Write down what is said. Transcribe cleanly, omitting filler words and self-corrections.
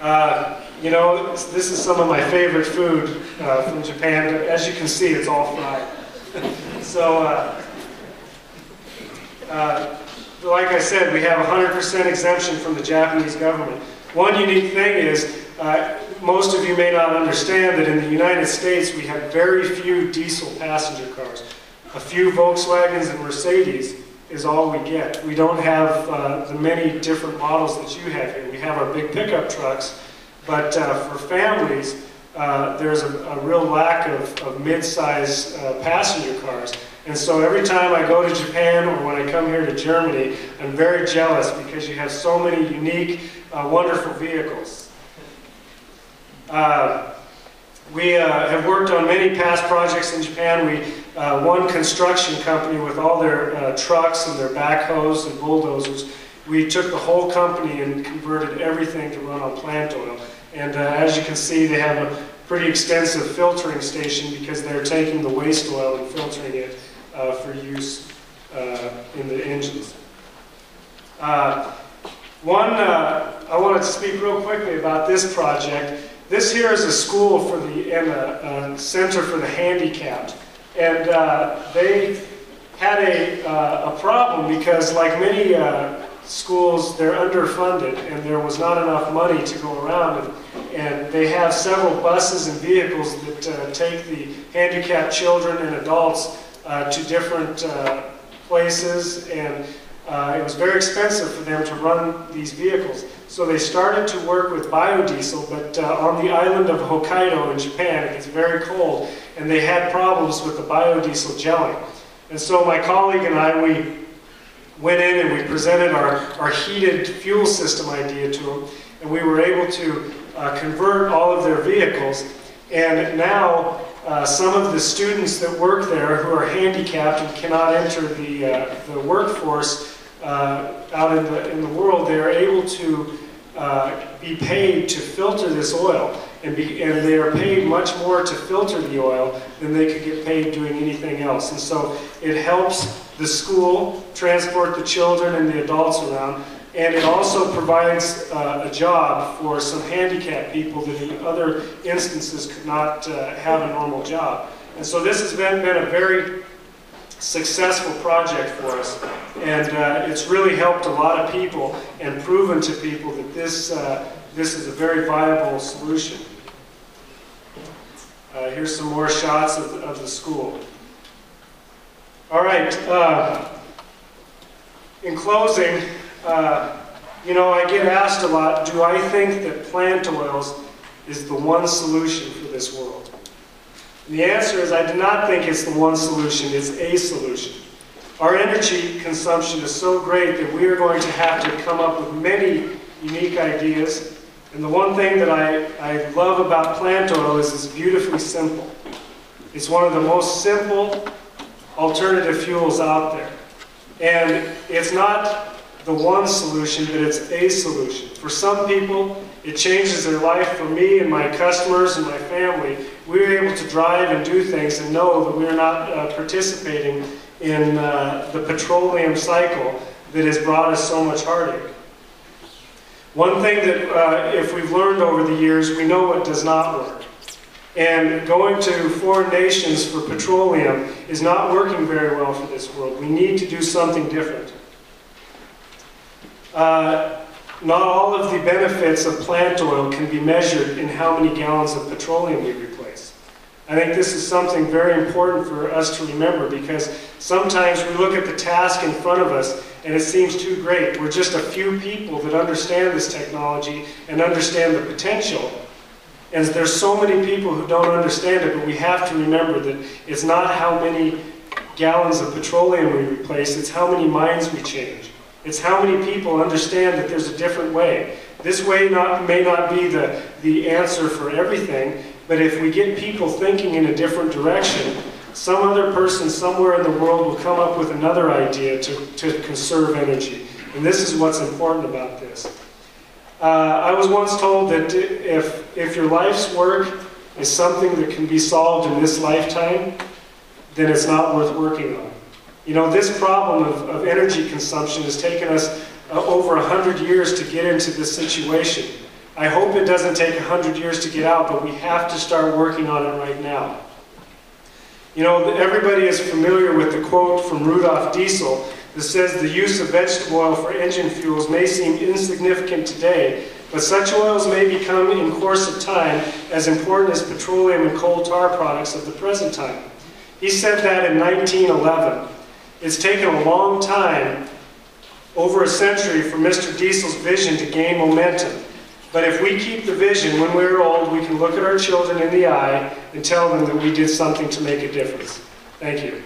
You know, this is some of my favorite food from Japan. As you can see, it's all fried. So, like I said, we have 100% exemption from the Japanese government. One unique thing is, most of you may not understand that in the United States we have very few diesel passenger cars. A few Volkswagens and Mercedes is all we get. We don't have the many different models that you have here. We have our big pickup trucks, but for families, there's a real lack of mid-size passenger cars. And so every time I go to Japan or when I come here to Germany, I'm very jealous because you have so many unique, wonderful vehicles. We have worked on many past projects in Japan. One construction company with all their trucks and their backhoes and bulldozers, we took the whole company and converted everything to run on plant oil. And as you can see, they have a pretty extensive filtering station because they're taking the waste oil and filtering it for use in the engines. I wanted to speak real quickly about this project. This here is a school for and a center for the handicapped. And they had a problem because, like many schools, they're underfunded and there was not enough money to go around. And they have several buses and vehicles that take the handicapped children and adults to different places, and it was very expensive for them to run these vehicles. So they started to work with biodiesel, but on the island of Hokkaido in Japan, it gets very cold, and they had problems with the biodiesel gelling. And so my colleague and I, we went in and we presented our heated fuel system idea to them, and we were able to convert all of their vehicles. And now some of the students that work there who are handicapped and cannot enter the workforce out in the world, they are able to be paid to filter this oil, and they are paid much more to filter the oil than they could get paid doing anything else. And so it helps the school transport the children and the adults around, and it also provides a job for some handicapped people that in other instances could not have a normal job. And so this has been a very successful project for us, and it's really helped a lot of people and proven to people that this is a very viable solution. Here's some more shots of the school. All right, in closing, you know, I get asked a lot, do I think that plant oils is the one solution for this world? And the answer is I do not think it's the one solution, it's a solution. Our energy consumption is so great that we are going to have to come up with many unique ideas. And the one thing that I love about plant oil is it's beautifully simple. It's one of the most simple alternative fuels out there. And it's not the one solution, but it's a solution. For some people, it changes their life. For me and my customers and my family, we're able to drive and do things and know that we're not participating in the petroleum cycle that has brought us so much heartache. One thing that if we've learned over the years, we know what does not work. And going to foreign nations for petroleum is not working very well for this world. We need to do something different. Not all of the benefits of plant oil can be measured in how many gallons of petroleum we replace. I think this is something very important for us to remember, because sometimes we look at the task in front of us and it seems too great. We're just a few people that understand this technology and understand the potential. And there's so many people who don't understand it, but we have to remember that it's not how many gallons of petroleum we replace, it's how many minds we change. It's how many people understand that there's a different way. This way may not be the answer for everything, but if we get people thinking in a different direction, some other person somewhere in the world will come up with another idea to conserve energy. And this is what's important about this. I was once told that if your life's work is something that can be solved in this lifetime, then it's not worth working on. You know, this problem of energy consumption has taken us over 100 years to get into this situation. I hope it doesn't take 100 years to get out, but we have to start working on it right now. You know, everybody is familiar with the quote from Rudolf Diesel that says the use of vegetable oil for engine fuels may seem insignificant today, but such oils may become in course of time as important as petroleum and coal tar products of the present time. He said that in 1911. It's taken a long time, over a century, for Mr. Diesel's vision to gain momentum. But if we keep the vision, when we're old, we can look at our children in the eye and tell them that we did something to make a difference. Thank you.